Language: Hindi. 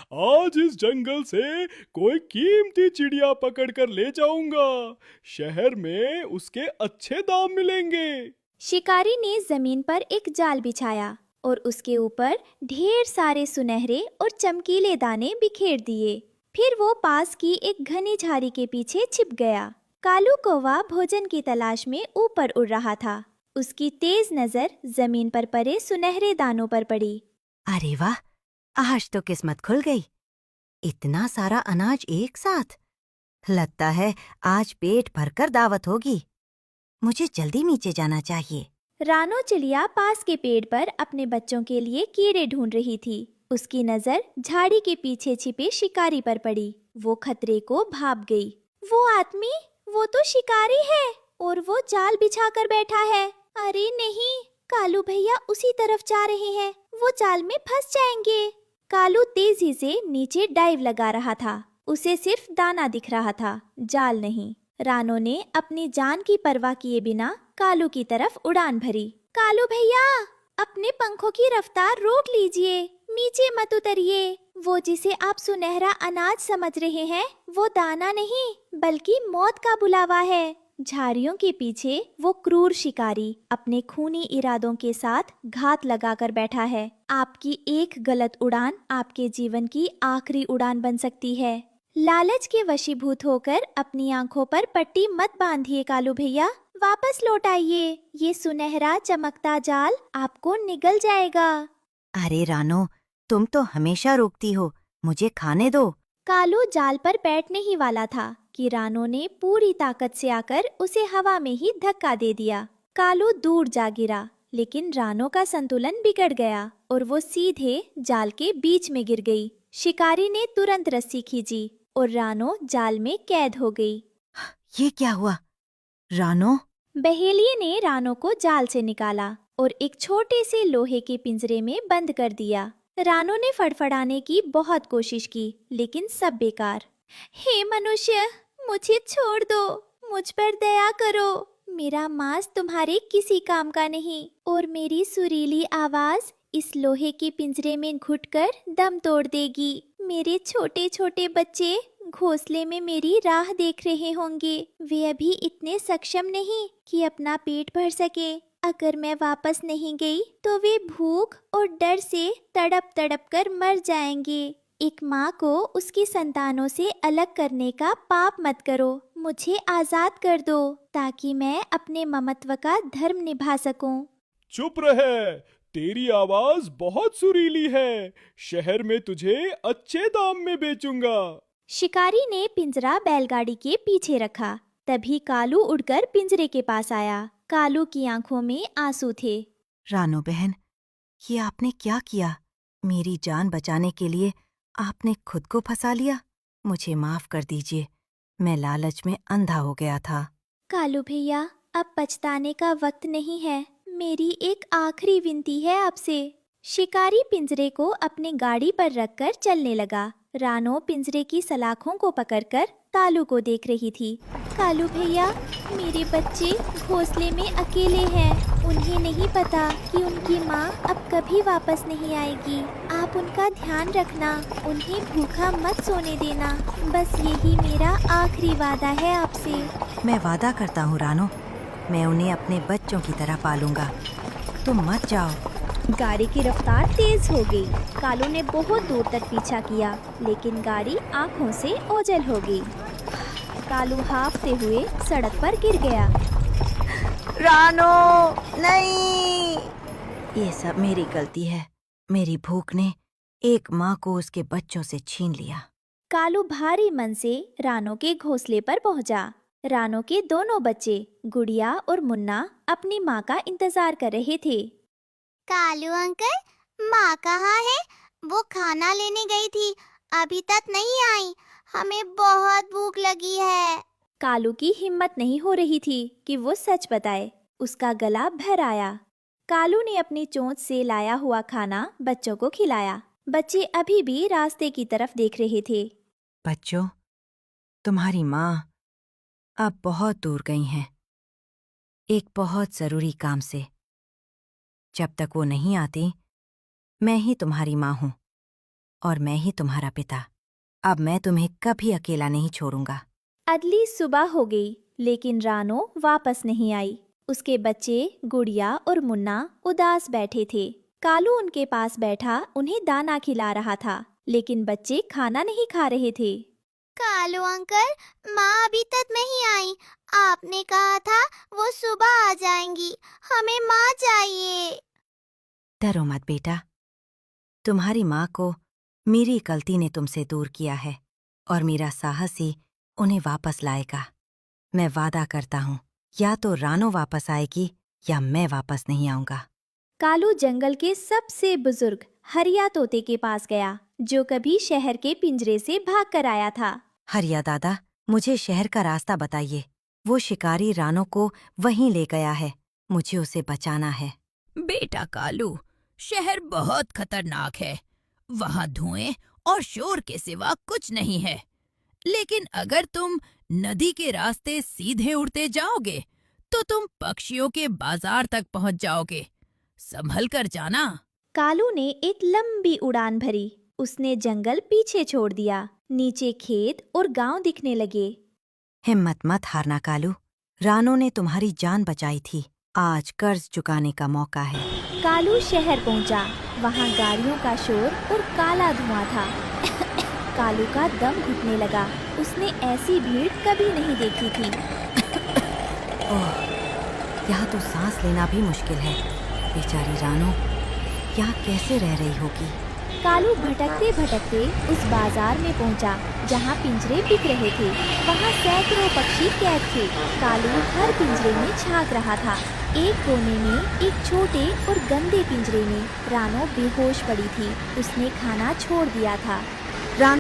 आज इस जंगल से कोई कीमती चिड़िया पकड़ कर ले जाऊंगा। शहर में उसके अच्छे दाम मिलेंगे। शिकारी ने जमीन पर एक जाल बिछाया और उसके ऊपर ढेर सारे सुनहरे और चमकीले दाने बिखेर दिए। फिर वो पास की एक घनी झाड़ी के पीछे छिप गया। कालू कौवा भोजन की तलाश में ऊपर उड़ रहा था। उसकी तेज नजर जमीन पर पड़े सुनहरे दानों पर पड़ी। अरे वाह, आज तो किस्मत खुल गई। इतना सारा अनाज एक साथ। लगता है आज पेट भरकर दावत होगी। मुझे जल्दी नीचे जाना चाहिए। रानो चिड़िया पास के पेड़ पर अपने बच्चों के लिए कीड़े ढूंढ रही थी। उसकी नजर झाड़ी के पीछे छिपे शिकारी पर पड़ी। वो खतरे को भाप गई। वो आदमी, वो तो शिकारी है और वो जाल बिछाकर बैठा है। अरे नहीं, कालू भैया उसी तरफ जा रहे हैं। वो जाल में फंस जाएंगे। कालू तेजी से नीचे डाइव लगा रहा था। उसे सिर्फ दाना दिख रहा था, जाल नहीं। रानो ने अपनी जान की परवाह किए बिना कालू की तरफ उड़ान भरी। कालू भैया, अपने पंखों की रफ्तार रोक लीजिए, नीचे मत उतरिए। वो जिसे आप सुनहरा अनाज समझ रहे हैं, वो दाना नहीं बल्कि मौत का बुलावा है। झाड़ियों के पीछे वो क्रूर शिकारी अपने खूनी इरादों के साथ घात लगाकर बैठा है। आपकी एक गलत उड़ान आपके जीवन की आखिरी उड़ान बन सकती है। लालच के वशीभूत होकर अपनी आंखों पर पट्टी मत बांधिए कालू भैया। वापस लौट आइए, ये सुनहरा चमकता जाल आपको निगल जाएगा। अरे रानो, तुम तो हमेशा रोकती हो। मुझे खाने दो। कालू जाल पर बैठने ही वाला था कि रानो ने पूरी ताकत से आकर उसे हवा में ही धक्का दे दिया। कालू दूर जा गिरा, लेकिन रानो का संतुलन बिगड़ गया और वो सीधे जाल के बीच में गिर गई। शिकारी ने तुरंत रस्सी खींची और रानो जाल में कैद हो गई। ये क्या हुआ? रानो, बहेलिये ने रानो को जाल से निकाला और एक छोटे से लोहे के पिंजरे में बंद कर दिया। रानो ने फड़फड़ाने की बहुत कोशिश की, लेकिन सब बेकार। हे मनुष्य, मुझे छोड़ दो, मुझ पर दया करो। मेरा मांस तुम्हारे किसी काम का नहीं और मेरी सुरीली आवाज इस लोहे के पिंजरे में घुटकर दम तोड़ देगी। मेरे छोटे छोटे बच्चे घोंसले में मेरी राह देख रहे होंगे। वे अभी इतने सक्षम नहीं कि अपना पेट भर सके। अगर मैं वापस नहीं गई तो वे भूख और डर से तड़प तड़प कर मर जाएंगे। एक माँ को उसकी संतानों से अलग करने का पाप मत करो। मुझे आजाद कर दो ताकि मैं अपने ममत्व का धर्म निभा सकूं। चुप रहे, तेरी आवाज बहुत सुरीली है। शहर में तुझे अच्छे दाम में बेचूंगा। शिकारी ने पिंजरा बैलगाड़ी के पीछे रखा। तभी कालू उड़कर पिंजरे के पास आया। कालू की आंखों में आंसू थे। रानो बहन, ये आपने क्या किया? मेरी जान बचाने के लिए आपने खुद को फंसा लिया। मुझे माफ कर दीजिए, मैं लालच में अंधा हो गया था। कालू भैया, अब पछताने का वक्त नहीं है। मेरी एक आखिरी विनती है आपसे। शिकारी पिंजरे को अपने गाड़ी पर रखकर चलने लगा। रानो पिंजरे की सलाखों को पकड़कर कालू को देख रही थी। कालू भैया, मेरे बच्चे घोंसले में अकेले हैं। उन्हें नहीं पता कि उनकी माँ अब कभी वापस नहीं आएगी। आप उनका ध्यान रखना, उन्हें भूखा मत सोने देना। बस यही मेरा आखिरी वादा है आपसे। मैं वादा करता हूँ रानो, मैं उन्हें अपने बच्चों की तरह पालूंगा। तुम मत जाओ। गाड़ी की रफ्तार तेज हो गई। कालू ने बहुत दूर तक पीछा किया, लेकिन गाड़ी आंखों से ओझल हो गई। कालू हांफते हुए सड़क पर गिर गया। रानो, नहीं! ये सब मेरी गलती है। मेरी भूख ने एक माँ को उसके बच्चों से छीन लिया। कालू भारी मन से रानो के घोंसले पर पहुंचा। रानो के दोनों बच्चे गुड़िया और मुन्ना अपनी माँ का इंतजार कर रहे थे। कालू अंकल, माँ कहाँ है? वो खाना लेने गई थी, अभी तक नहीं आई। हमें बहुत भूख लगी है। कालू की हिम्मत नहीं हो रही थी कि वो सच बताए। उसका गला भर आया। कालू ने अपनी चोंच से लाया हुआ खाना बच्चों को खिलाया। बच्चे अभी भी रास्ते की तरफ देख रहे थे। बच्चों, तुम्हारी माँ अब बहुत दूर गई हैं, एक बहुत जरूरी काम से। जब तक वो नहीं आती, मैं ही तुम्हारी माँ हूँ। और मैं ही तुम्हारा पिता। अब मैं तुम्हें कभी अकेला नहीं छोड़ूंगा। अगली सुबह हो गई, लेकिन रानो वापस नहीं आई। उसके बच्चे गुड़िया और मुन्ना उदास बैठे थे। कालू उनके पास बैठा उन्हें दाना खिला रहा था, लेकिन बच्चे खाना नहीं खा रहे थे। कालू अंकल, माँ अभी तक नहीं आई। आपने कहा था वो सुबह आ जाएंगी। हमें माँ चाहिए। डरो मत बेटा, तुम्हारी माँ को मेरी गलती ने तुमसे दूर किया है और मेरा साहस ही उन्हें वापस लाएगा। मैं वादा करता हूँ, या तो रानो वापस आएगी या मैं वापस नहीं आऊंगा। कालू जंगल के सबसे बुजुर्ग हरिया तोते के पास गया, जो कभी शहर के पिंजरे से भाग कर आया था। हरिया दादा, मुझे शहर का रास्ता बताइए। वो शिकारी रानो को वहीं ले गया है, मुझे उसे बचाना है। बेटा कालू, शहर बहुत खतरनाक है। वहाँ धुएं और शोर के सिवा कुछ नहीं है। लेकिन अगर तुम नदी के रास्ते सीधे उड़ते जाओगे तो तुम पक्षियों के बाजार तक पहुँच जाओगे। संभल कर जाना। कालू ने एक लंबी उड़ान भरी। उसने जंगल पीछे छोड़ दिया। नीचे खेत और गांव दिखने लगे। हिम्मत मत हारना कालू, रानो ने तुम्हारी जान बचाई थी। आज कर्ज चुकाने का मौका है। कालू शहर पहुंचा। वहां गाड़ियों का शोर और काला धुआं था। कालू का दम घुटने लगा। उसने ऐसी भीड़ कभी नहीं देखी थी। ओह, यहाँ तो सांस लेना भी मुश्किल है। बेचारी रानो यहाँ कैसे रह रही होगी। कालू भटकते भटकते उस बाजार में पहुंचा, जहां पिंजरे बिक रहे थे। वहां सैकड़ों पक्षी कैद थे। कालू हर पिंजरे में झांक रहा था। एक कोने में, एक छोटे और गंदे पिंजरे में रानो बेहोश पड़ी थी। उसने खाना छोड़ दिया था।